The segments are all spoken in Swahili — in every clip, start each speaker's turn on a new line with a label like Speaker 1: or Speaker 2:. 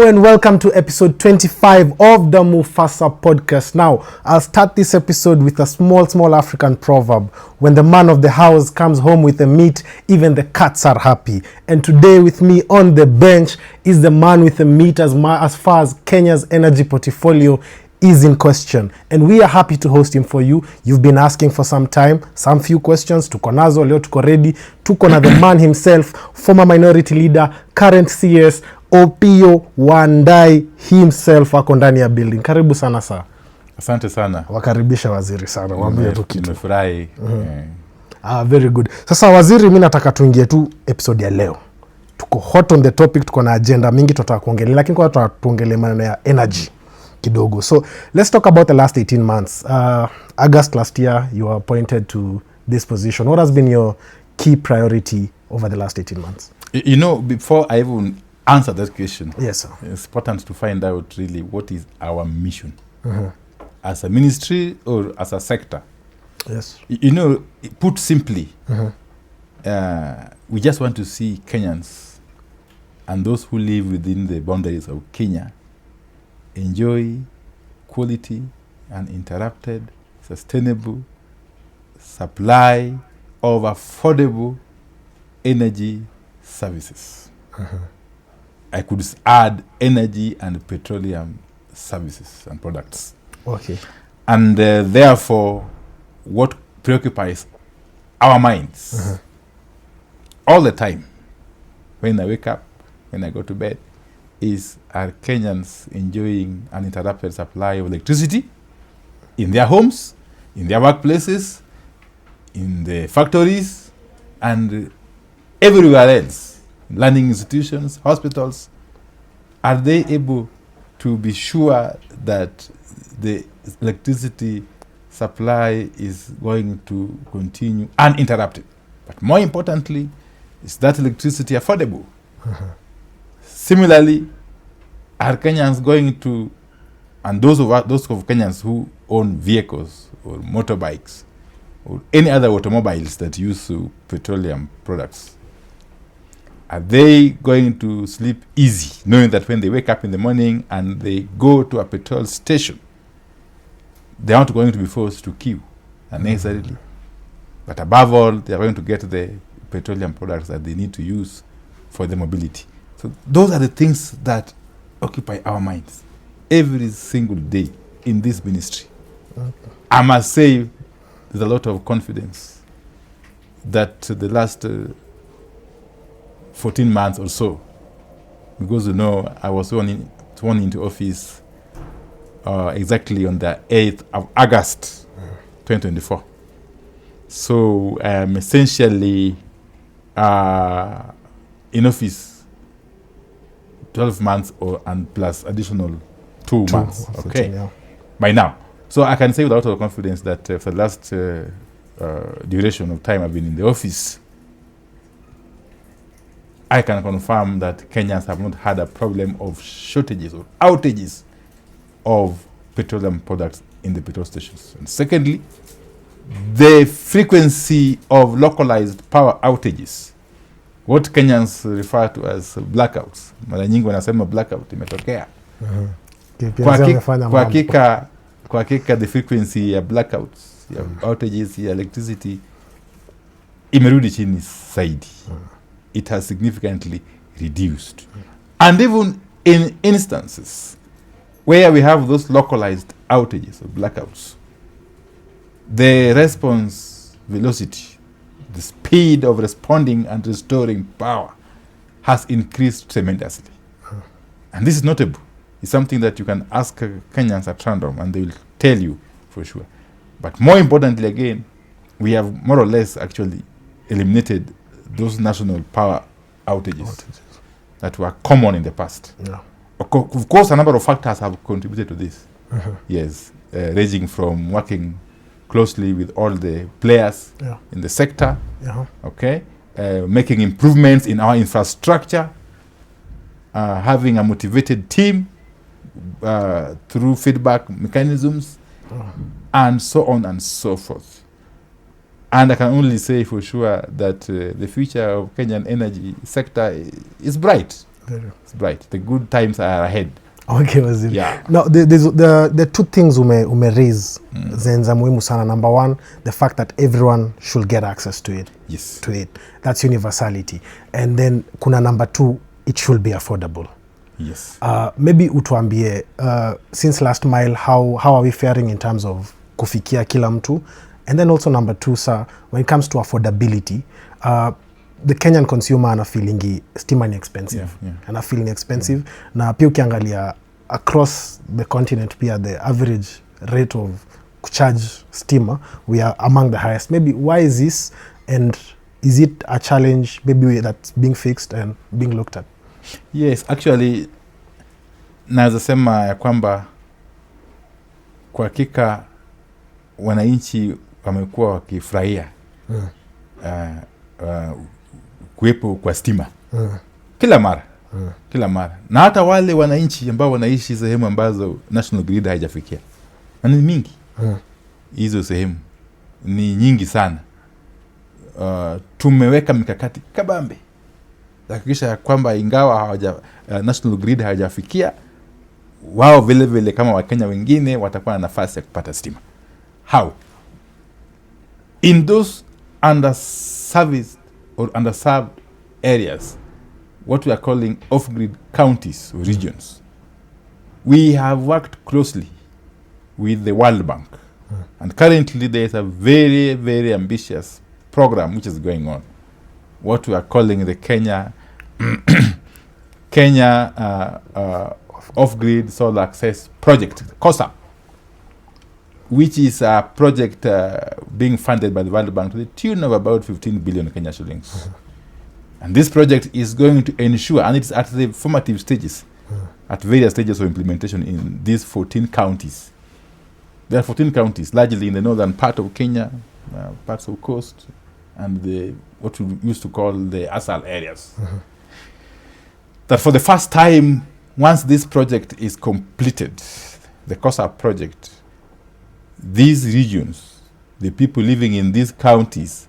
Speaker 1: and welcome to episode 25 of the Mufasa podcast. Now, I'll start this episode with a small African proverb. When the man of the house comes home with the meat, even the cats are happy. And today with me on the bench is the man with the meat as far as Kenya's energy portfolio is in question, and we are happy to host him for you. You've been asking for some time, some few questions. Tuko nazo leo, tuko ready. Tuko na the man himself, former minority leader, current CS, Opiyo Wandayi himself ako ndani ya building. Karibu sana saa.
Speaker 2: Asante sana.
Speaker 1: Wakaribisha waziri sana. Waambie tu kitu.
Speaker 2: Nimefurahi.
Speaker 1: Very good. Sasa waziri, mimi nataka tuingie tu episode ya leo. Tuko hot on the topic, tuko na agenda mingi tutaka kuongelea, lakini kwa tuongelee maneno ya energy kidogo. So let's talk about the last 18 months. August last year, you were appointed to this position. What has been your key priority over the last 18 months?
Speaker 2: You know, before I even answer that question,
Speaker 1: yes, sir,
Speaker 2: it's important to find out really what is our mission as a ministry or as a sector.
Speaker 1: Yes.
Speaker 2: You know, put simply, we just want to see Kenyans and those who live within the boundaries of Kenya enjoy quality, uninterrupted, sustainable supply of affordable energy services. I could add energy and petroleum services and products.
Speaker 1: Okay.
Speaker 2: And therefore, what preoccupies our minds all the time, when I wake up, when I go to bed, is are Kenyans enjoying uninterrupted supply of electricity in their homes, in their workplaces, in the factories, and everywhere else, learning institutions, hospitals. Are they able to be sure that the electricity supply is going to continue uninterrupted? But more importantly, is that electricity affordable? Similarly, are Kenyans going to, and those of Kenyans who own vehicles or motorbikes or any other automobiles that use petroleum products, are they going to sleep easy, knowing that when they wake up in the morning and they go to a petrol station, they aren't going to be forced to queue unnecessarily, but above all, they are going to get the petroleum products that they need to use for their mobility. So those are the things that occupy our minds every single day in this ministry. I must say there's a lot of confidence that the last 14 months or so, because I was sworn into office exactly on the 8th of August 2024. So I'm essentially in office 12 months and plus additional 2 months.
Speaker 1: 15,
Speaker 2: okay.
Speaker 1: yeah.
Speaker 2: By now. So I can say with a lot of confidence that for the last duration of time I've been in the office, I can confirm that Kenyans have not had a problem of shortages or outages of petroleum products in the petrol stations. And secondly, the frequency of localized power outages, what Kenyans refer to as blackouts. Mara nyingi wanasema blackout imetokea. Kwa hakika the frequency ya blackouts, ya outages, ya electricity imerudi chini zaidi. It has significantly reduced. And even in instances where we have those localized outages or blackouts, the response velocity, the speed of responding and restoring power has increased tremendously. And this is notable. It's something that you can ask Kenyans at random and they will tell you for sure. But more importantly, again, we have more or less actually eliminated those national power outages that were common in the past.
Speaker 1: Yeah.
Speaker 2: Of course, a number of factors have contributed to this. Yes, ranging from working closely with all the players in the sector, okay, making improvements in our infrastructure, having a motivated team through feedback mechanisms, and so on and so forth. And I can only say for sure that the future of Kenyan energy sector is bright. It's bright. The good times are ahead.
Speaker 1: Okay, Waziri.
Speaker 2: Yeah.
Speaker 1: Now, there's the two things ume raise zenza muhimu sana. Number one, the fact that everyone should get access to it.
Speaker 2: Yes.
Speaker 1: To it. That's universality. And then kuna number two, it should be affordable.
Speaker 2: Yes.
Speaker 1: Maybe utuambie, since last mile, how are we faring in terms of kufikia kila mtu? And then also number two, sir, when it comes to affordability, the Kenyan consumer ana feelingi stima ni expensive. Ana feeling expensive. Na pia ukiangalia across the continent pia the average rate of kucharge stima, we are among the highest. Maybe why is this, and is it a challenge maybe that's being fixed and being looked at?
Speaker 2: Yes, actually naweza sema ya kwamba kwa hakika wananchi wamekuwa wakifurahia kuwepo kwa stima kila mara na hata wale wananchi ambao wanaishi sehemu ambazo national grid haijafikia, na ni mingi hizo sehemu ni nyingi sana. Tumeweka mikakati kabambe hakikisha kwamba ingawa national grid haijafikia, wao vile vile kama Wakenya wengine watakuwa na nafasi ya kupata stima. How? In those underserviced or underserved areas, what we are calling off-grid counties or regions, we have worked closely with the World Bank. And currently there is a very, very ambitious program which is going on, what we are calling the Kenya Off-Grid Solar Access Project, KOSA, which is a project being funded by the World Bank to the tune of about 15 billion Kenya shillings. And this project is going to ensure, and it's at the formative stages, at various stages of implementation in these 14 counties. There are 14 counties, largely in the northern part of Kenya, parts of coast, and what we used to call the ASAL areas. That for the first time, once this project is completed, the KOSA project, these regions, the people living in these counties,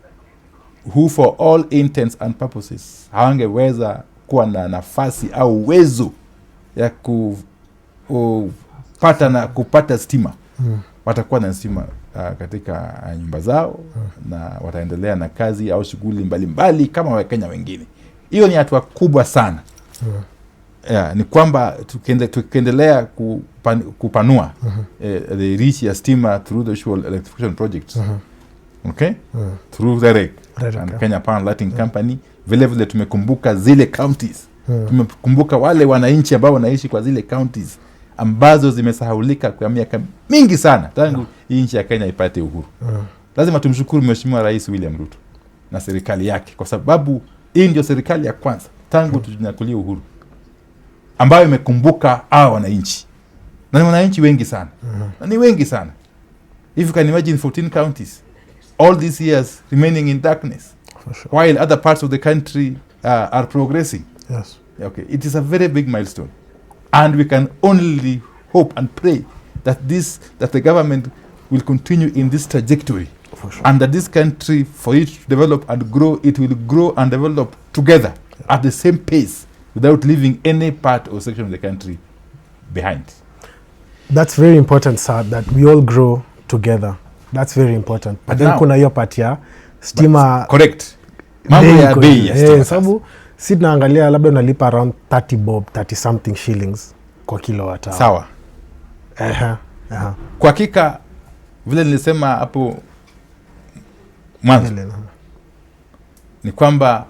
Speaker 2: who for all intents and purposes hawangeweza kuwa na nafasi au uwezo ya kupata stima, watakuwa na stima katika nyumba zao na wataendelea na kazi au shughuli mbalimbali kama Wakenya wengine. Hiyo ni hatua kubwa sana. Ni kwamba tukiendelea kupanua the reach ya stima through the usual electrification projects, okay, through the REC and Kenya Power Lighting Company. Vile vile tumekumbuka zile counties, tumekumbuka wale wananchi ambao wanaishi kwa zile counties ambazo zimesahaulika kwa miaka mingi sana tangu hii nchi ya Kenya ipate uhuru. Lazima tumshukuru Mheshimiwa Rais William Ruto na serikali yake, kwa sababu hii ndio serikali ya kwanza tangu tujinyakulie uhuru ambayo imekumbuka wananchi. Na ni wananchi wengi sana. Na ni wengi sana. If you can imagine 14 counties all these years remaining in darkness, while other parts of the country are progressing.
Speaker 1: Yes.
Speaker 2: Okay, it is a very big milestone, and we can only hope and pray that the government will continue in this trajectory, and that this country, for it to develop and grow, it will grow and develop together at the same pace, without leaving any part or section of the country behind.
Speaker 1: That's very important, sir, that we all grow together. That's very important. But then kuna hiyo part ya stima.
Speaker 2: Correct. Mambo ya bei ya stima.
Speaker 1: Sababu si tunaangalia labda unalipa around 30 bob, 30 something shillings kwa kilowatt hour.
Speaker 2: Sawa. Kwa hakika vile nilisema hapo mwanzo, ni kwamba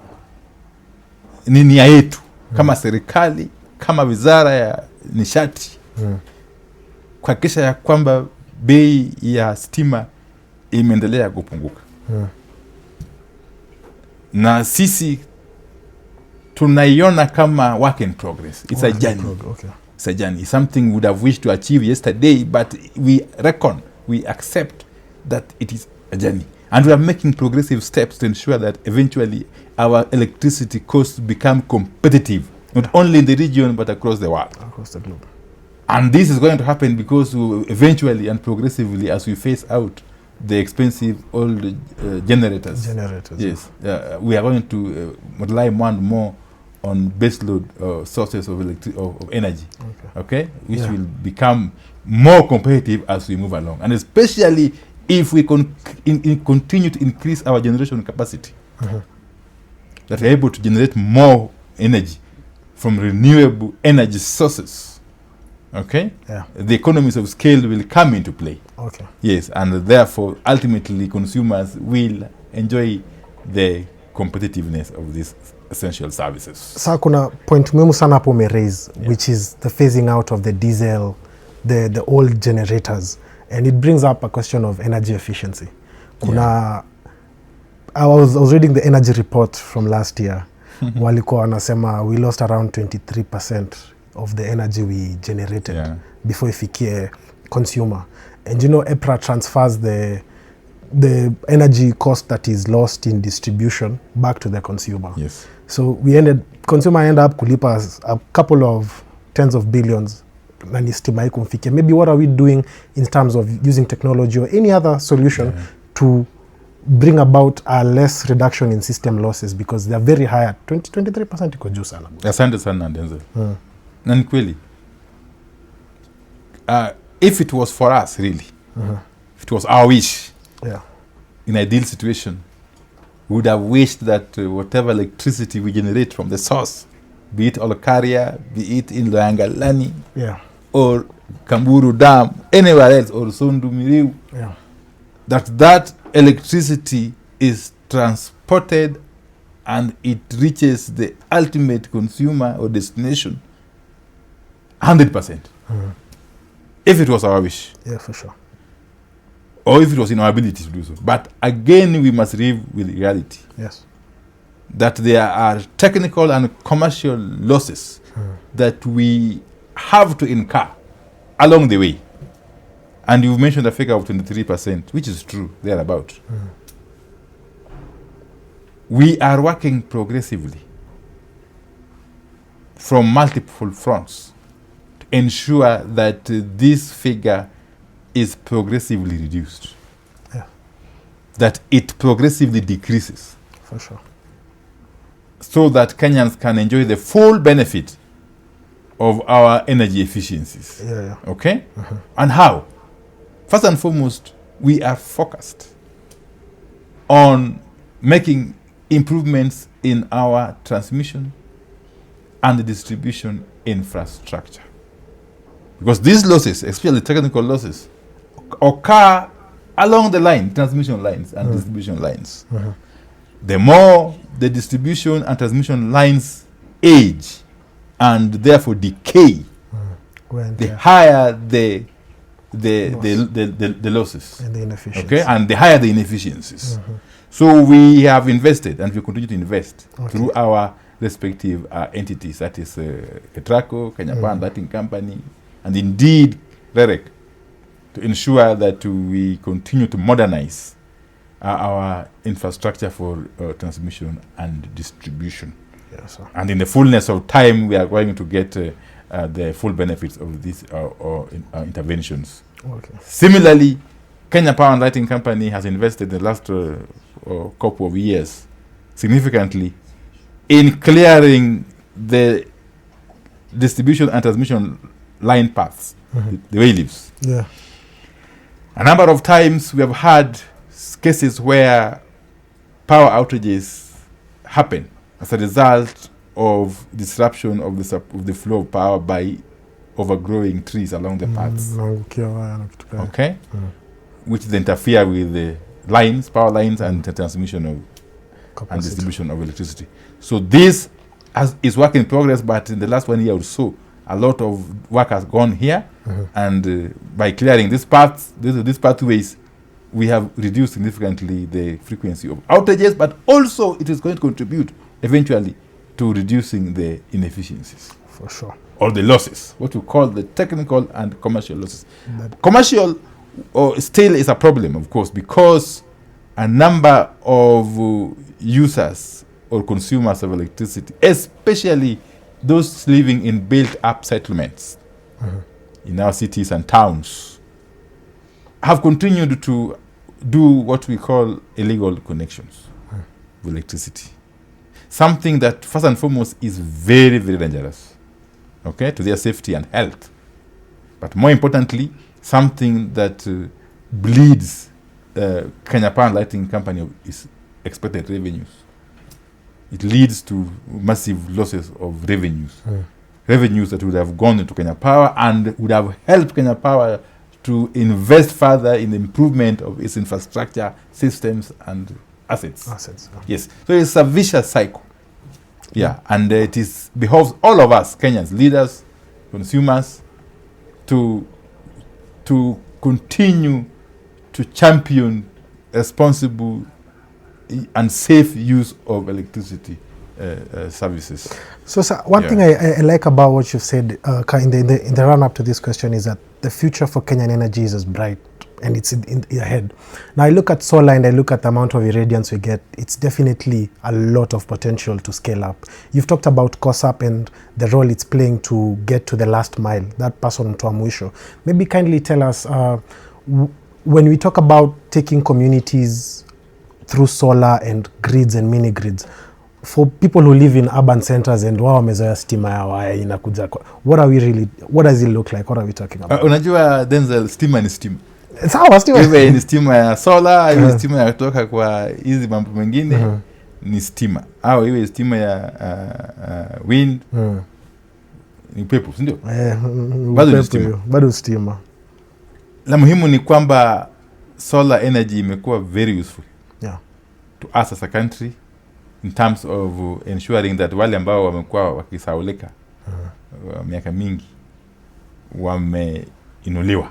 Speaker 2: ni nia yetu kama serikali, kama wizara ya nishati, kuhakikisha ya kwamba bei ya stima imeendelea kupunguka. Na sisi tunaiona kama work in progress. It's a journey.
Speaker 1: Okay.
Speaker 2: It's a journey. Something we would have wished to achieve yesterday, but we accept that it is a journey. And we are making progressive steps to ensure that eventually our electricity costs become competitive, not only in the region, but across the world.
Speaker 1: Across the globe.
Speaker 2: And this is going to happen because eventually and progressively, as we phase out the expensive old generators.
Speaker 1: Generators.
Speaker 2: Yes. We are going to rely more and more on baseload sources of energy, okay, which will become more competitive as we move along, and especially if we continue to increase our generation capacity, that we're able to generate more energy from renewable energy sources, okay, the economies of scale will come into play.
Speaker 1: Okay.
Speaker 2: Yes, and therefore, ultimately, consumers will enjoy the competitiveness of these essential services.
Speaker 1: Sasa kuna point muhimu sana hapo umeraise, which is the phasing out of the diesel, the old generators, and it brings up a question of energy efficiency. Kuna I was reading the energy report from last year. Walikuwa wanasema we lost around 23% of the energy we generated before ifikie consumer. And you know, EPRA transfers the energy cost that is lost in distribution back to the consumer.
Speaker 2: Yes.
Speaker 1: So consumer end up kulipa a couple of tens of billions na ni stima hii kumfikia. Maybe what are we doing in terms of using technology or any other solution to bring about a less reduction in system losses, because they are very high at 23% iko juu sana.
Speaker 2: Asante sana Denzel. Na ni kweli. If it was for us really, if it was our wish, in an ideal situation, we would have wished that whatever electricity we generate from the source, be it Olkaria, be it in Loyangalani, or Kamburu Dam, anywhere else, or Sondu Miriu, that electricity is transported and it reaches the ultimate consumer or destination 100%. If it was our wish.
Speaker 1: Yeah, for sure.
Speaker 2: Or if it was in our ability to do so. But again, we must live with reality.
Speaker 1: Yes.
Speaker 2: That there are technical and commercial losses that we have to incur along the way. And you've mentioned a figure of 23%, which is true, thereabout. We are working progressively from multiple fronts to ensure that this figure is progressively reduced. That it progressively decreases.
Speaker 1: For sure.
Speaker 2: So that Kenyans can enjoy the full benefit of our energy efficiencies. Okay? And how? First and foremost, we are focused on making improvements in our transmission and distribution infrastructure. Because these losses, especially technical losses, occur along the line, transmission lines and distribution lines. The more the distribution and transmission lines age and therefore decay, the higher the losses
Speaker 1: and the inefficiencies.
Speaker 2: Okay, and the higher the inefficiencies. So we have invested and we continue to invest through our respective entities, that is Ketraco, Kenya Power and Lighting Company, and indeed REREC, to ensure that we continue to modernize our infrastructure for transmission and distribution.
Speaker 1: Yes, sir.
Speaker 2: And in the fullness of time, we are going to get the full benefits of these interventions. Similarly, Kenya Power and Lighting Company has invested in the last couple of years significantly in clearing the distribution and transmission line paths, the way leaves. A number of times we have had cases where power outages happen as a result of disruption of the flow of power by overgrowing trees along the paths. Okay? Which then interfere with the lines, power lines, and the transmission of and distribution of electricity. So this is work in progress, but in the last 1 year or so, a lot of work has gone here, and by clearing these pathways, we have reduced significantly the frequency of outages, but also it is going to contribute eventually to reducing the inefficiencies.
Speaker 1: For sure.
Speaker 2: Or the losses, what we call the technical and commercial losses. Commercial still is a problem, of course, because a number of users or consumers of electricity, especially those living in built-up settlements in our cities and towns, have continued to do what we call illegal connections with electricity. something that first and foremost is very, very dangerous, okay, to their safety and health. But more importantly, something that bleeds Kenya Power and Lighting Company is expected revenues. It leads to massive losses of revenues. Revenues that would have gone into Kenya Power and would have helped Kenya Power to invest further in the improvement of its infrastructure, systems, and assets. Yes. So it's a vicious cycle. Yeah. And it behoves all of us, Kenyans, leaders, consumers, to continue to champion responsible and safe use of electricity services.
Speaker 1: So one thing I like about what you've said in the run-up to this question is that the future for Kenyan energy is as bright and it's in ahead. Now I look at solar and I look at the amount of irradiance we get. It's definitely a lot of potential to scale up. You've talked about COSAP and the role it's playing to get to the last mile, that person to mwisho. Maybe kindly tell us, when we talk about taking communities through solar and grids and mini grids, for people who live in urban centers and wao wamezoea stima ya waya inakuja, what does it look like? What are we talking about?
Speaker 2: Unajua Denzel, stima ni stima.
Speaker 1: Sawa, stima.
Speaker 2: Iwe ni stima ya solar, iwe stima ya kutoka kwa hizi mambo mengine, ni stima. Au iwe stima ya wind, ni pepo, si ndio?
Speaker 1: Bado stima.
Speaker 2: La muhimu ni kwamba solar energy imekuwa very useful to us as a country in terms of ensuring that wale ambao wamekuwa wakisaulika miaka mingi wameinuliwa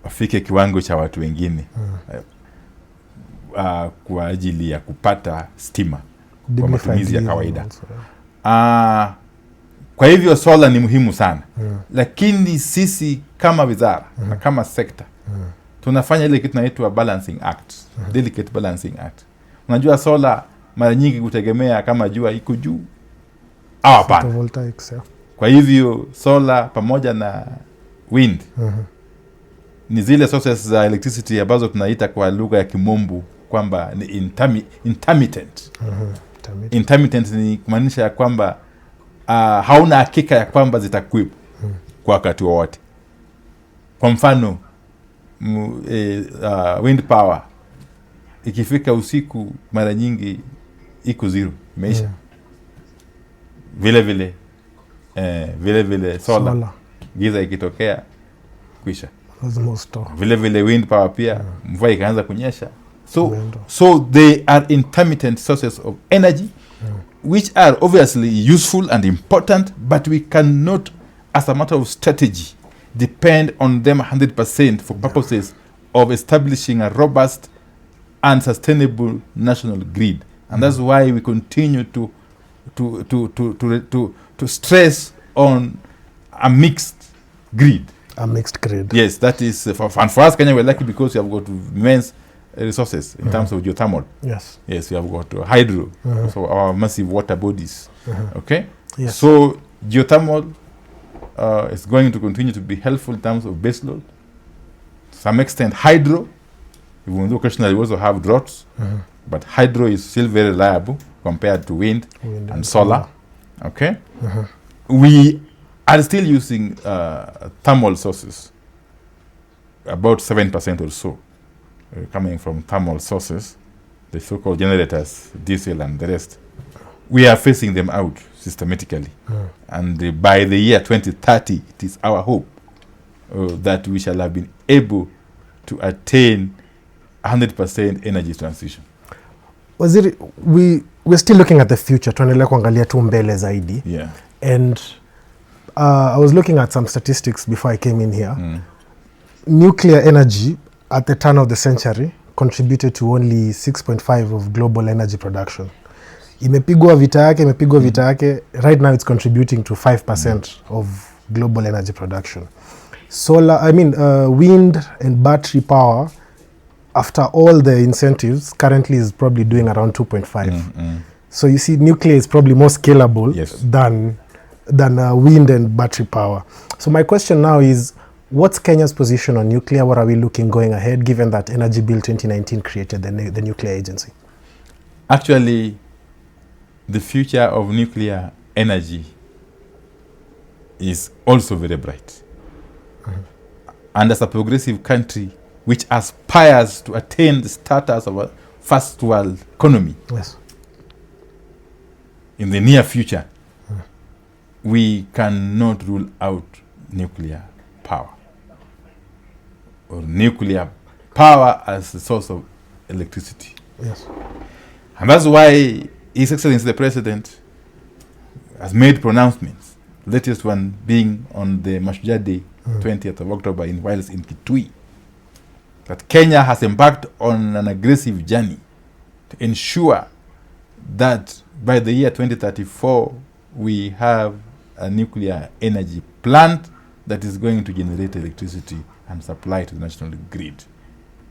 Speaker 2: wafike kiwango cha watu wengine kwa ajili ya kupata stima kwa matumizi ya kawaida. Kwa hivyo solar ni muhimu sana. Lakini sisi kama wizara na kama sekta tunafanya ile kitu inaitwa balancing act, delicate balancing act. Unajua solar mara nyingi kutegemea kama jua iko juu au hapana. Kwa hivyo solar pamoja na wind ni zile sources za electricity ambazo tunaita kwa lugha ya kimombo kwamba ni intermittent. Intermittent ni kumaanisha ya kwamba hauna hakika ya kwamba zitakuwepo kwa wakati wowote. Kwa mfano wind power ikifika usiku mara nyingi iko zero, imeisha. Vile vile solar giza ikitokea kuisha. Vile wind power pia mvua ikaanza kunyesha. So they are intermittent sources of energy which are obviously useful and important, but we cannot, as a matter of strategy, depend on them 100% for purposes of establishing a robust and sustainable national grid. And that's why we continue to stress on a mixed grid.
Speaker 1: A mixed grid.
Speaker 2: Yes, that is for us Kenya we're lucky because we have got immense resources in terms of geothermal.
Speaker 1: Yes,
Speaker 2: we have got hydro, so our massive water bodies. Okay?
Speaker 1: Yes.
Speaker 2: So geothermal is going to continue to be helpful in terms of baseload. To some extent hydro, even though occasionally we also have droughts, but hydro is still very reliable compared to wind and solar. Okay? We are still using thermal sources, about 7% or so, coming from thermal sources, the so-called generators, diesel and the rest. We are phasing them out systematically. And by the year 2030, it is our hope that we shall have been able to attain 100% energy transition.
Speaker 1: Waziri, we're still looking at the future. Tuendelea kuangalia tu mbele zaidi.
Speaker 2: Yeah.
Speaker 1: And I was looking at some statistics before I came in here. Nuclear energy at the turn of the century contributed to only 6.5% of global energy production. Imepigwa vita yake. Right now it's contributing to 5% of global energy production. Wind and battery power, after all the incentives, currently is probably doing around 2.5. So you see, nuclear is probably more scalable than wind and battery power. So my question now is, what's Kenya's position on nuclear? What are we looking going ahead, given that Energy Bill 2019 created the nuclear agency?
Speaker 2: Actually, the future of nuclear energy is also very bright. And as a progressive country which aspires to attain the status of a first world economy,
Speaker 1: Yes.
Speaker 2: in the near future, we cannot rule out nuclear power or nuclear power as a source of electricity.
Speaker 1: Yes.
Speaker 2: And that's why His Excellency the President has made pronouncements, latest one being on the Mashujaa Day, 20th of October in Wales in Kitui, that Kenya has embarked on an aggressive journey to ensure that by the year 2034 we have a nuclear energy plant that is going to generate electricity and supply to the national grid,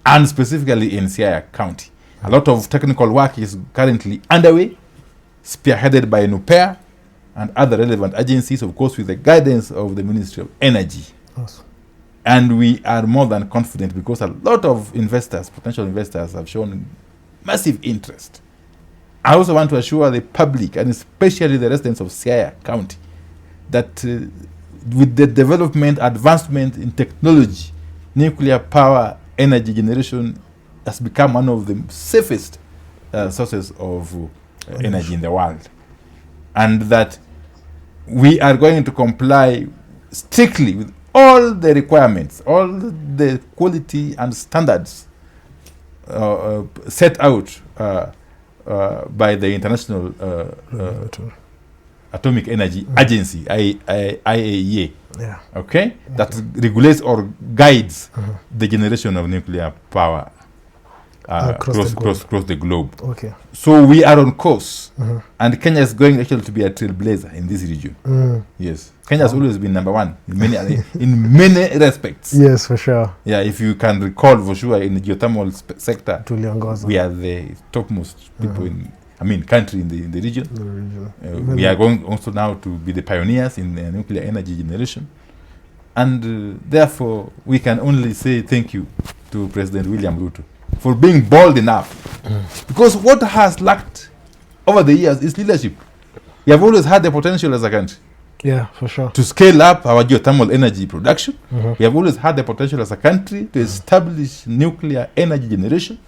Speaker 2: and specifically in Siaya County. A lot of technical work is currently underway, spearheaded by NUPEA and other relevant agencies, of course with the guidance of the Ministry of Energy.
Speaker 1: Yes.
Speaker 2: And we are more than confident because a lot of investors, potential investors, have shown massive interest. I also want to assure the public, and especially the residents of Siaya County, that with the development, advancement in technology, nuclear power energy generation has become one of the safest sources of energy in the world. And that we are going to comply strictly with all the requirements, all the quality and standards set out by the International Atomic Energy Agency, IAEA, okay, that regulates or guides the generation of nuclear power across the globe.
Speaker 1: Okay.
Speaker 2: So we are on course, and Kenya is going actually to be a trailblazer in this region. Yes, Kenya has always been number one in many respects.
Speaker 1: Yes, for sure.
Speaker 2: Yeah, if you can recall, for sure, in the geothermal sector, we are the topmost people country in the region. We are going also now to be the pioneers in nuclear energy generation, and therefore we can only say thank you to President William Ruto for being bold enough, because what has lacked over the years is leadership. We have always had the potential as a country,
Speaker 1: for sure,
Speaker 2: to scale up our geothermal energy production. We have always had the potential as a country to establish nuclear energy generation.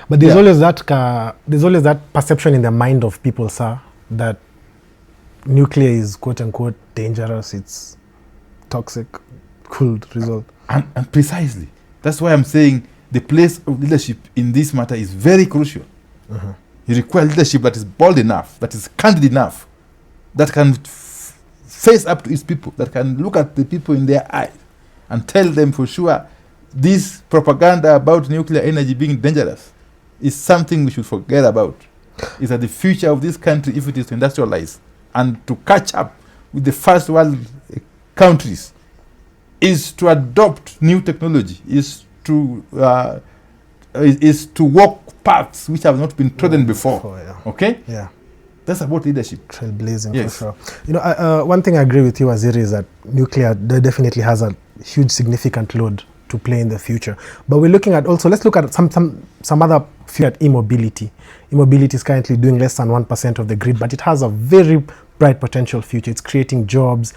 Speaker 1: But there's always that perception in the mind of people, sir, that nuclear is quote unquote dangerous, it's toxic, could result.
Speaker 2: And precisely, that's why I'm saying the place of leadership in this matter is very crucial. You require leadership that is bold enough, that is candid enough, that can face up to its people, that can look at the people in their eyes and tell them for sure this propaganda about nuclear energy being dangerous is something we should forget about. Is that the future of this country, if it is to industrialize and to catch up with the first world countries, is to adopt new technology, is to walk paths which have not been trodden before. Okay?
Speaker 1: Yeah.
Speaker 2: That's about leadership.
Speaker 1: Trailblazing, for sure. One thing I agree with you, Waziri, is that nuclear definitely has a huge significant load to play in the future. But we're looking at also, let's look at some other field at e-mobility. E-mobility is currently doing less than 1% of the grid, but it has a very bright potential future. It's creating jobs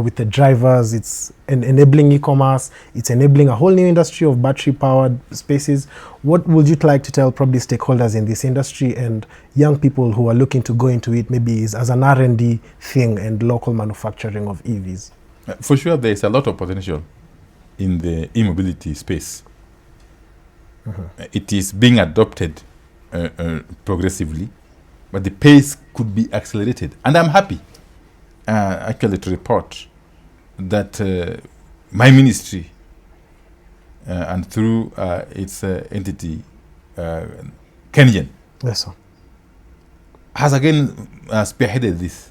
Speaker 1: with the drivers, it's enabling e-commerce, it's enabling a whole new industry of battery-powered spaces. What would you like to tell probably stakeholders in this industry and young people who are looking to go into it, maybe as an R&D thing and local manufacturing of EVs?
Speaker 2: For sure, there is a lot of potential in the e-mobility space. It is being adopted progressively, but the pace could be accelerated. And I'm happy actually to report that my ministry and through its entity, Kenyan,
Speaker 1: yes, sir,
Speaker 2: has again spearheaded this.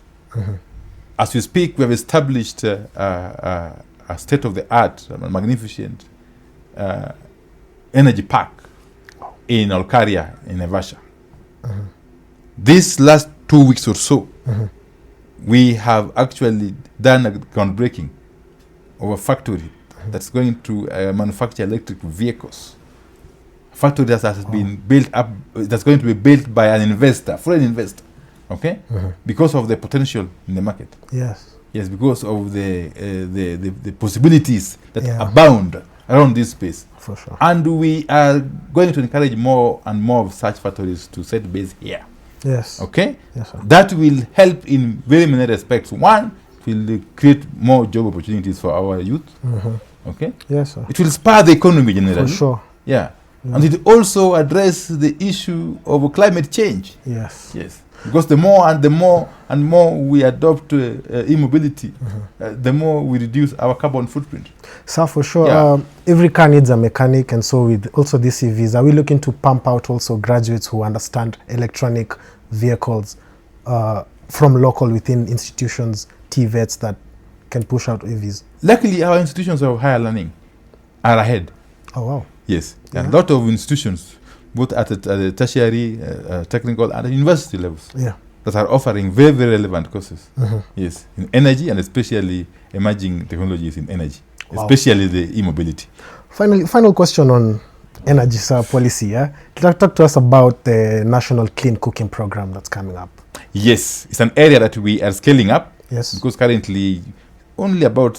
Speaker 2: As we speak, we have established a state-of-the-art, magnificent energy park in Olkaria, in Naivasha. This last 2 weeks or so, we have actually done a groundbreaking of a factory that's going to manufacture electric vehicles. A factory that has been built up, that's going to be built by an investor, foreign investor, Okay, because of the potential in the market.
Speaker 1: Yes.
Speaker 2: Yes, because of the possibilities that
Speaker 1: Yeah.
Speaker 2: abound around this space.
Speaker 1: For sure.
Speaker 2: And we are going to encourage more and more of such factories to set base here.
Speaker 1: Yes.
Speaker 2: Okay?
Speaker 1: Yes, sir.
Speaker 2: That will help in very many respects. One, it will create more job opportunities for our youth. Okay?
Speaker 1: Yes, sir.
Speaker 2: It will spur the economy generally.
Speaker 1: For sure.
Speaker 2: Yeah. And it will also address the issue of climate change.
Speaker 1: Yes.
Speaker 2: Yes. Because the more and more we adopt e-mobility, the more we reduce our carbon footprint.
Speaker 1: So for sure,
Speaker 2: Yeah.
Speaker 1: every car needs a mechanic, and so with also these EVs, are we looking to pump out also graduates who understand electronic vehicles from local within institutions, TVETs that can push out EVs?
Speaker 2: Luckily, our institutions of higher learning are ahead.
Speaker 1: Oh wow.
Speaker 2: Yes. There are
Speaker 1: Yeah.
Speaker 2: a lot of institutions, both at the tertiary, technical, and university levels,
Speaker 1: Yeah.
Speaker 2: that are offering very, very relevant courses. Yes, in energy, and especially emerging technologies in energy,
Speaker 1: Wow.
Speaker 2: especially the e-mobility.
Speaker 1: Final question on energy policy. Yeah, talk to us about the national clean cooking program that's coming up.
Speaker 2: Yes, it's an area that we are scaling up.
Speaker 1: Yes.
Speaker 2: Because currently only about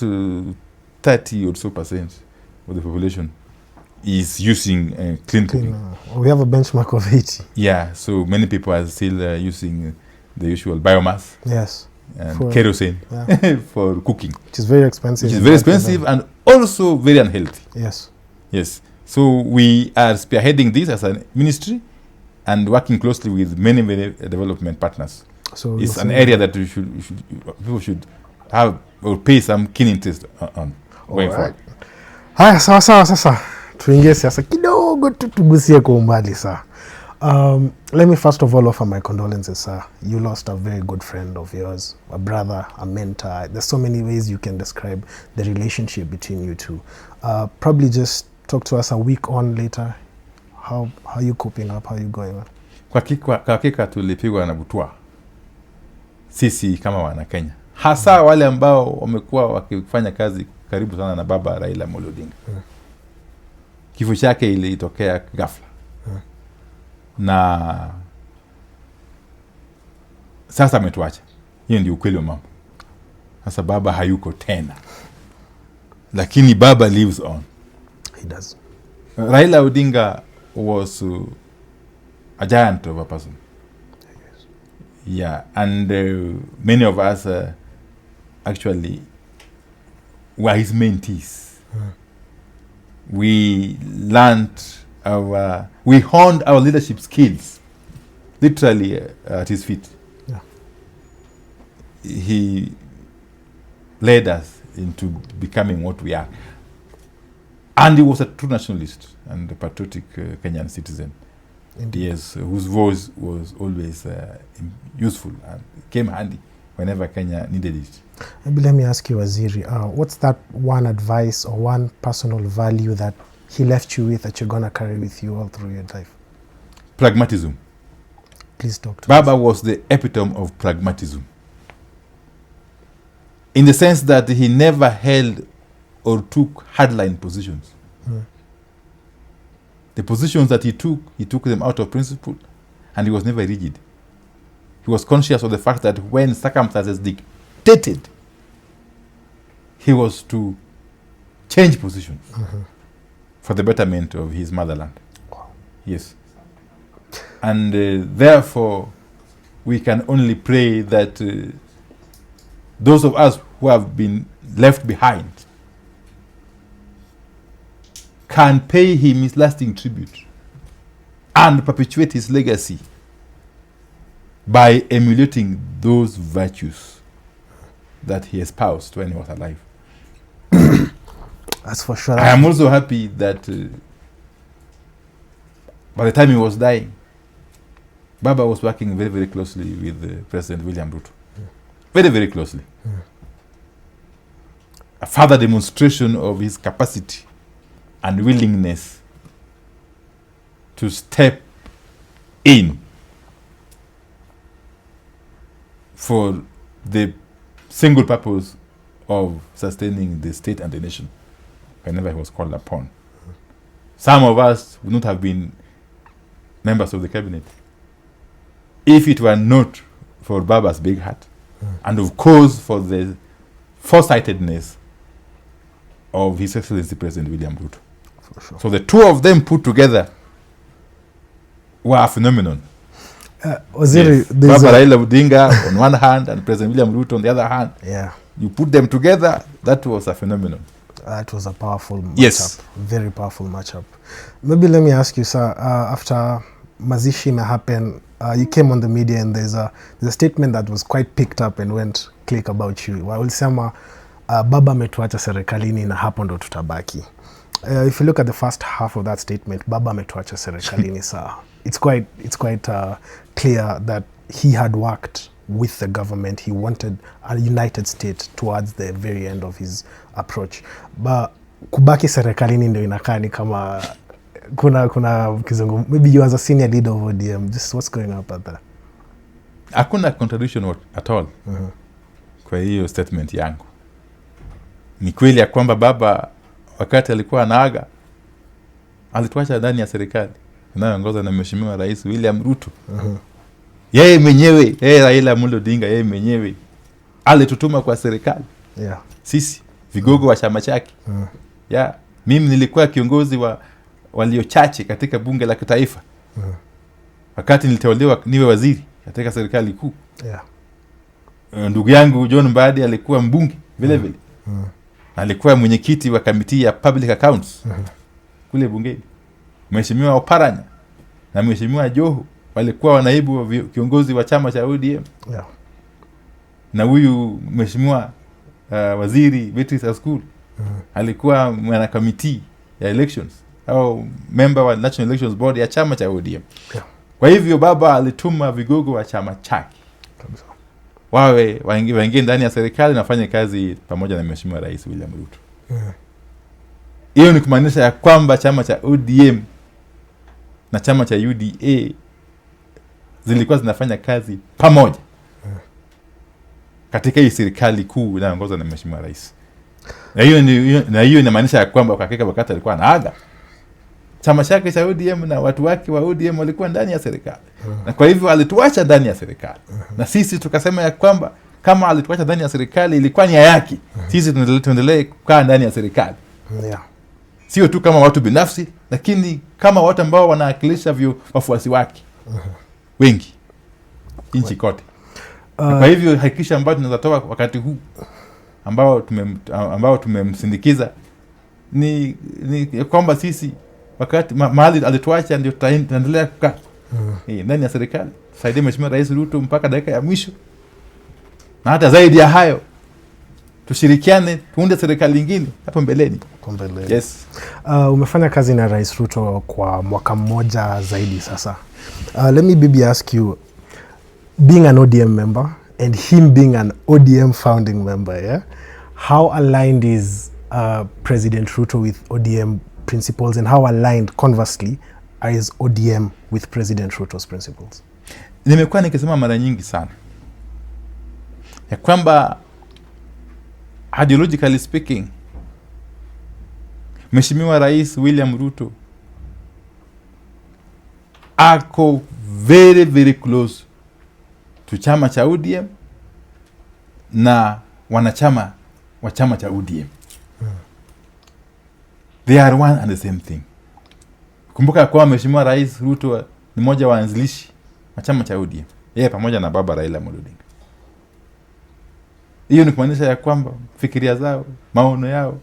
Speaker 2: 30 or so percent of the population is using clean cooking.
Speaker 1: We have a benchmark of 80.
Speaker 2: Yeah, so many people are still using the usual biomass
Speaker 1: Yes.
Speaker 2: and
Speaker 1: For-
Speaker 2: kerosene
Speaker 1: Yeah.
Speaker 2: for cooking,
Speaker 1: Which is very expensive.
Speaker 2: which is very expensive and also very unhealthy.
Speaker 1: Yes.
Speaker 2: Yes, so we are spearheading this as a ministry and working closely with many development partners.
Speaker 1: So
Speaker 2: It's
Speaker 1: you'll
Speaker 2: an
Speaker 1: see-
Speaker 2: area that people should have or pay some keen interest on going forward.
Speaker 1: Haya, sawa sasa tuingie siasa kidogo tu tugusie kwa umbali saa. Let me first of all offer my condolences, sir. You lost a very good friend of yours, a brother, a mentor. There's so many ways you can describe the relationship between you two. Probably just talk to us a week on later. How you coping up? How you going on?
Speaker 2: Kwa hakika tulipigwa na butwa sisi kama wana Kenya, hasa wale ambao wamekuwa wakifanya kazi karibu sana na baba Raila Amolo Odinga. Kifo chake ilitokea ghafla. Na sasa ametuacha. Hiyo ndio ukweli wa mambo. Sasa baba hayuko tena, lakini baba lives on.
Speaker 1: He does.
Speaker 2: Raila Odinga was a giant of a person. Yeah, and many of us actually were his mentees. We honed our leadership skills literally at his feet.
Speaker 1: Yeah.
Speaker 2: He led us into becoming what we are. And he was a true nationalist and a patriotic Kenyan citizen.
Speaker 1: Indeed.
Speaker 2: Yes, whose voice was always useful and came handy whenever Kenya needed it.
Speaker 1: Maybe let me ask you, Waziri, what's that one advice or one personal value that he left you with that you're going to carry with you all through your life?
Speaker 2: Pragmatism.
Speaker 1: Please talk to
Speaker 2: Baba
Speaker 1: us.
Speaker 2: was the epitome of pragmatism, in the sense that he never held or took hardline positions. The positions that he took them out of principle, and he was never rigid. He was conscious of the fact that when circumstances dictated, he was to change positions for the betterment of his motherland.
Speaker 1: Wow.
Speaker 2: Yes. And therefore, we can only pray that those of us who have been left behind can pay him his lasting tribute and perpetuate his legacy by emulating those virtues that he espoused when he was alive.
Speaker 1: That's for sure.
Speaker 2: I am also happy that by the time he was dying, Baba was working very, very closely with President William Ruto. Very, very closely. A further demonstration of his capacity and willingness to step in for the single purpose of sustaining the state and the nation whenever he was called upon. Some of us would not have been members of the cabinet if it were not for Baba's big heart, and of course for the foresightedness of His Excellency President William Ruto.
Speaker 1: For sure.
Speaker 2: So the two of them put together were a phenomenon.
Speaker 1: Waziri,
Speaker 2: Yes. Baba Raila Odinga on one hand and President William Ruto on the other hand.
Speaker 1: Yeah.
Speaker 2: You put them together, that was a phenomenon.
Speaker 1: That was a powerful matchup.
Speaker 2: Yes.
Speaker 1: Very powerful matchup. Maybe let me ask you, sir, after mazishi happen, you came on the media and there's a statement that was quite picked up and went click about you. Walisema baba ametuacha serikalini na hapo ndo tutabaki. If you look at the first half of that statement, baba ametuacha serikalini, sir. It's quite clear that he had worked with the government. He wanted a united state towards the very end of his approach. But kubaki serikalini ndio inakaa ni kama kuna kizungu. Maybe you as a senior leader of ODM, just what's going up at that?
Speaker 2: Hakuna contradiction at all. Kwa hiyo statement yangu. Ni kweli ya kwamba baba wakati alikuwa anaaga alituacha ndani ya serikali inayoongozwa na Mheshimiwa Rais William Ruto. Yeye mwenyewe, Raila Amolo Odinga, yeye mwenyewe alitutuma kwa serikali.
Speaker 1: Yeah.
Speaker 2: Sisi vigogo wa chama chake. Yeah. Mimi nilikuwa kiongozi wa walio chache katika bunge la kitaifa. Wakati niliteuliwa niwe waziri katika serikali kuu.
Speaker 1: Yeah.
Speaker 2: Ndugu yangu John Mbadi alikuwa mbunge vile vile. Alikuwa mwenyekiti wa kamiti ya public accounts kule bungeni. Mheshimiwa Oparanya na Mheshimiwa Joho walikuwa wanaibu wa kiongozi wa chama cha ODM.
Speaker 1: Yeah.
Speaker 2: Na huyu Mheshimiwa waziri Beatrice Askul alikuwa mwanakamiti ya elections au member wa National Elections Board ya chama cha ODM.
Speaker 1: Yeah.
Speaker 2: Kwa hivyo baba alituma vigogo wa chama chake wawe waingie ndani ya serikali na fanye kazi pamoja na Mheshimiwa Rais William Ruto. Hiyo ni kumaanisha ya kwamba chama cha ODM na chama cha UDA zilikuwa zinafanya kazi pamoja katika hii serikali kuu inayoongozwa na Mheshimiwa Rais. Na hiyo inamaanisha ya kwamba kwa hakika wakati alikuwa anaaga chama chake cha ODM na watu wake wa ODM walikuwa ndani ya serikali. Na kwa hivyo alituacha ndani ya serikali. Na sisi tukasema ya kwamba kama alituacha ndani ya serikali ilikuwa nia yake. Sisi tuendelee kukaa ndani ya serikali.
Speaker 1: Yeah.
Speaker 2: Sio tu kama watu binafsi, lakini kama watu ambao wanawakilisha wafuasi wake. Wengi nchi kote. Kwa hivyo hakikisha ambayo tunaweza toa wakati huu ambao tumemsindikiza ni kwamba sisi wakati mahali alituacha ndio tutaendelea kukaa ndani ya serikali. Tusaidie Mheshimiwa Rais Ruto mpaka dakika ya mwisho. Na hata zaidi ya hayo tushirikiane tuunde serikali nyingine hapo mbeleni. Yes.
Speaker 1: Umefanya kazi na Rais Ruto kwa mwaka mmoja zaidi sasa. Let me maybe ask you, being an ODM member and him being an ODM founding member, yeah, how aligned is President Ruto with ODM principles, and how aligned conversely is ODM with President Ruto's principles?
Speaker 2: Nimekuwa nikisema mara nyingi sana ya kwamba ideologically speaking Mheshimiwa Rais William Ruto ako very very close to chama cha ODM na wanachama wa chama cha ODM. They are one and the same thing. Kumbuka kwa Mheshimiwa Rais Ruto ni mmoja wa waanzilishi wa chama cha ODM. Yeye pamoja na baba Raila Amolo Odinga. Hiyo ni kumaanisha ya kwamba fikiria zao, maono yao,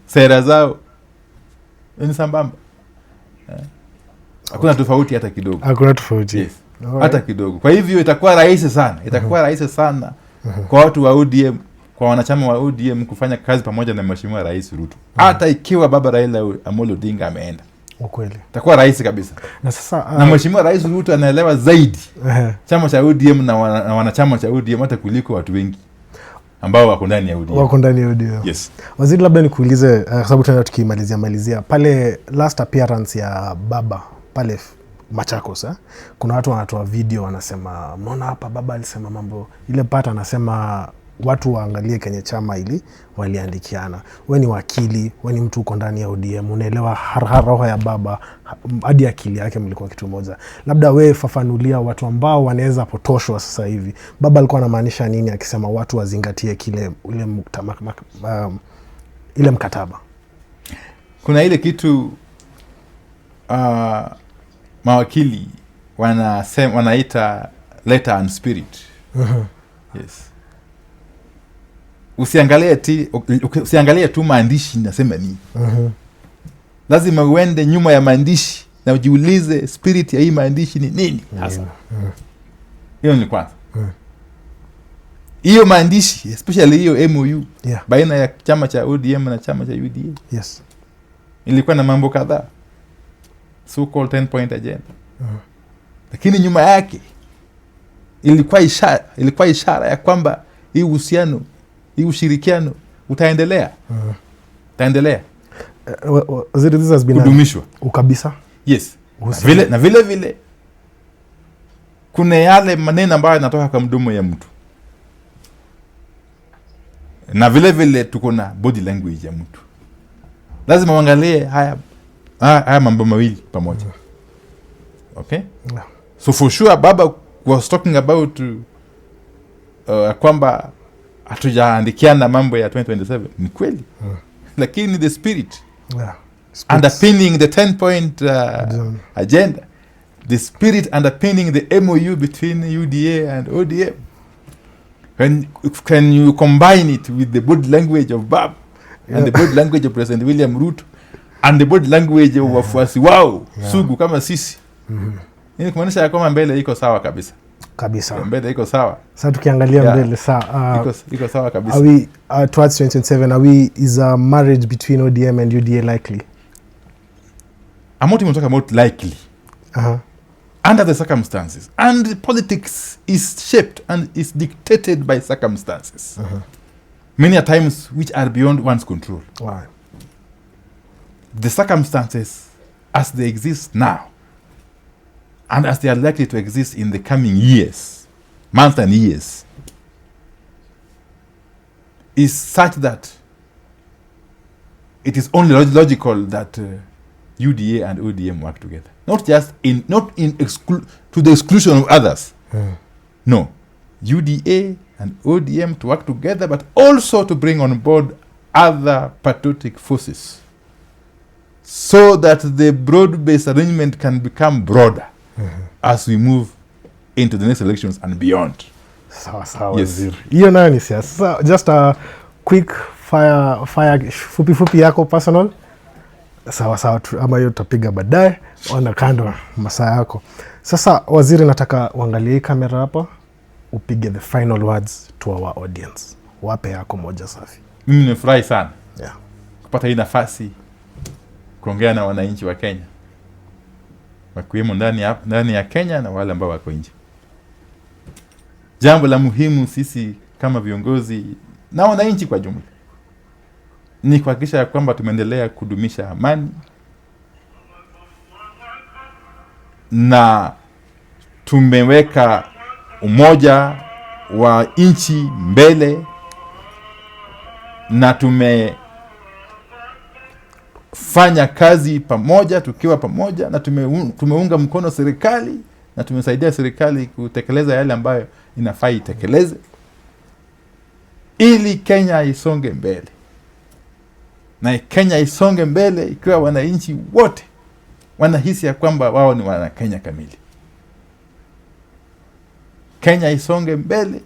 Speaker 2: sera zao ni sambamba. Hakuna tofauti hata kidogo.
Speaker 1: Hakuna tofauti.
Speaker 2: Yes. Hata kidogo. Kwa hivyo itakuwa rahisi sana. Kwa watu wa ODM, kwa wanachama wa ODM kufanya kazi pamoja na Mheshimiwa Rais Ruto. Hata ikiwa baba Raila Amolo Odinga ameenda.
Speaker 1: Ukweli.
Speaker 2: Itakuwa rahisi kabisa.
Speaker 1: Na sasa
Speaker 2: na Mheshimiwa Rais Ruto anaelewa zaidi chama cha ODM na wanachama cha ODM hata kuliko watu wengi ambao wako ndani ya ODM. Yes.
Speaker 1: Waziri, labda nikuulize kwa sababu tunaenda tukimalizia pale last appearance ya baba pale Machakos, kuna watu wanatoa video wanasema, "Mbona hapa baba alisema mambo ile pata anasema watu waangalie kenye chama ili waliandikiana. We ni wakili, we ni mtu uko ndani ya ODM, unaelewa roho ya baba hadi akili yake mlikuwa kitu moja. Labda we fafanulia watu ambao wanaweza potoshwa sasa hivi. Baba alikuwa anamaanisha nini akisema watu wazingatie ile mkataba?
Speaker 2: Kuna ile kitu mawakili wanaita letter and spirit. Yes. Usiangalie tu maandishi nasema nini. Lazima uende nyuma ya maandishi na ujiulize spirit ya hii maandishi ni nini hasa. Hiyo ni kwanza. Hiyo maandishi, especially hiyo MOU baina ya chama cha ODM na chama cha UDA.
Speaker 1: Yes.
Speaker 2: Ilikuwa na mambo kadhaa. So called 10-point agenda. Lakini nyuma yake ilikuwa ishara ya kwamba hii uhusiano, hii ushirikiano utaendelea. Utaendelea.
Speaker 1: This has been
Speaker 2: kudumishwa.
Speaker 1: Ukabisa.
Speaker 2: Yes. Na vile kuna yale maneno ambayo yanatoka kwa mdomo ya mtu. Na vile tuko na body language ya mtu. Lazima uangalie haya mambo mawili pamoja. Okay?
Speaker 1: Yeah.
Speaker 2: So for sure Baba was talking about kwamba hatujaandikiana mambo ya 2027. Ni kweli. Lakini the spirit underpinning the 10-point agenda, the spirit underpinning the MOU between UDA and ODM, can you combine it with the body language of Baba and the body language of President William Ruto and the body language of wafuasi wao sugu kama sisi? Ni kumaanisha kwamba mbele iko sawa kabisa. Mbele iko sawa.
Speaker 1: Sasa tukiangalia mbele
Speaker 2: iko sawa kabisa.
Speaker 1: Are we towards 2027, is a marriage between ODM and UDA likely?
Speaker 2: I'm not even talking about likely. Under the circumstances. And politics is shaped and is dictated by circumstances. Many a times which are beyond one's control.
Speaker 1: Why?
Speaker 2: The circumstances as they exist now and as they are likely to exist in the coming years, months and years, is such that it is only logical that UDA and ODM work together. Not just to the exclusion of others. No. UDA and ODM to work together, but also to bring on board other patriotic forces, so that the broad-based arrangement can become broader as we move into the next elections and beyond.
Speaker 1: Sawa.
Speaker 2: Yes.
Speaker 1: Hiyo nayo ni siasa. Just a quick fire fupi yako personal. Sawa ama hiyo tutapiga baadaye. Ona kando masaa yako. Sasa waziri, nataka uangalie hii kamera hapa, upige the final words to our audience. Wape yako moja safi.
Speaker 2: Mimi nimefurahi sana kupata hii nafasi kuongea na wananchi wa Kenya, wakiwemo ndani ya Kenya na wale ambao wako nje. Jambo la muhimu sisi kama viongozi na wananchi kwa jumla ni kuhakikisha ya kwamba tumeendelea kudumisha amani na tumeweka umoja wa nchi mbele, na tumefanya kazi pamoja, tukiwa pamoja, na tumeunga mkono serikali na tumesaidia serikali kutekeleza yale ambayo inafaa itekeleze ili Kenya isonge mbele. Na Kenya isonge mbele ikiwa wananchi wote wanahisi ya kwamba wao ni wana Kenya kamili. Kenya isonge mbele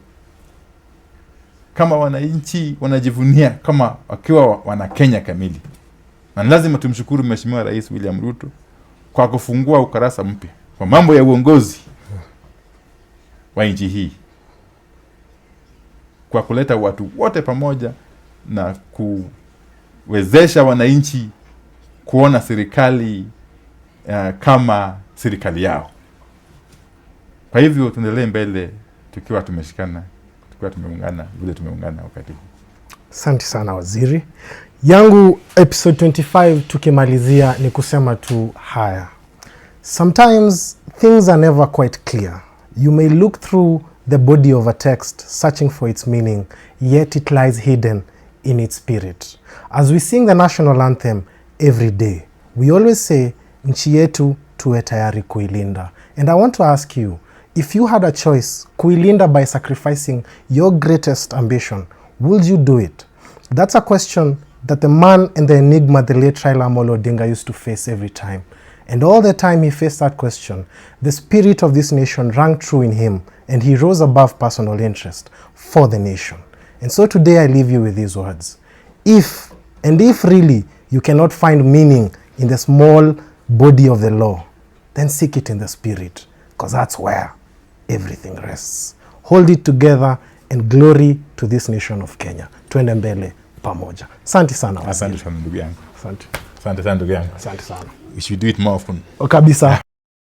Speaker 2: kama wananchi wanajivunia kama wakiwa wana Kenya kamili. Na lazima tumshukuru Mheshimiwa Rais William Ruto kwa kufungua ukurasa mpya kwa mambo ya uongozi wa nchi hii, kwa kuleta watu wote pamoja na kuwezesha wananchi kuona serikali kama serikali yao. Kwa hivyo tuendelee mbele tukiwa tumeshikana, tukiwa tumeungana vile tumeungana wakati huu.
Speaker 1: Asante sana waziri. Yangu episode 25 tukimalizia ni kusema tu haya. Sometimes things are never quite clear. You may look through the body of a text, searching for its meaning, yet it lies hidden in its spirit. As we sing the national anthem every day, we always say, nchi yetu tuwe tayari kuilinda. And I want to ask you, if you had a choice, kuilinda by sacrificing your greatest ambition, would you do it? That's a question that the man and the enigma, the late Raila Amolo Odinga, used to face every time. And all the time he faced that question, the spirit of this nation rang true in him, and he rose above personal interest for the nation. And so today I leave you with these words. If really you cannot find meaning in the small body of the law, then seek it in the spirit, because that's where everything rests. Hold it together and glory to this nation of Kenya. Twende mbele pamoja. Asante sana.
Speaker 2: Asante sana ndugu yangu.
Speaker 1: Asante.
Speaker 2: Asante sana ndugu yangu.
Speaker 1: Asante sana.
Speaker 2: We should do it more often.
Speaker 1: Kabisa.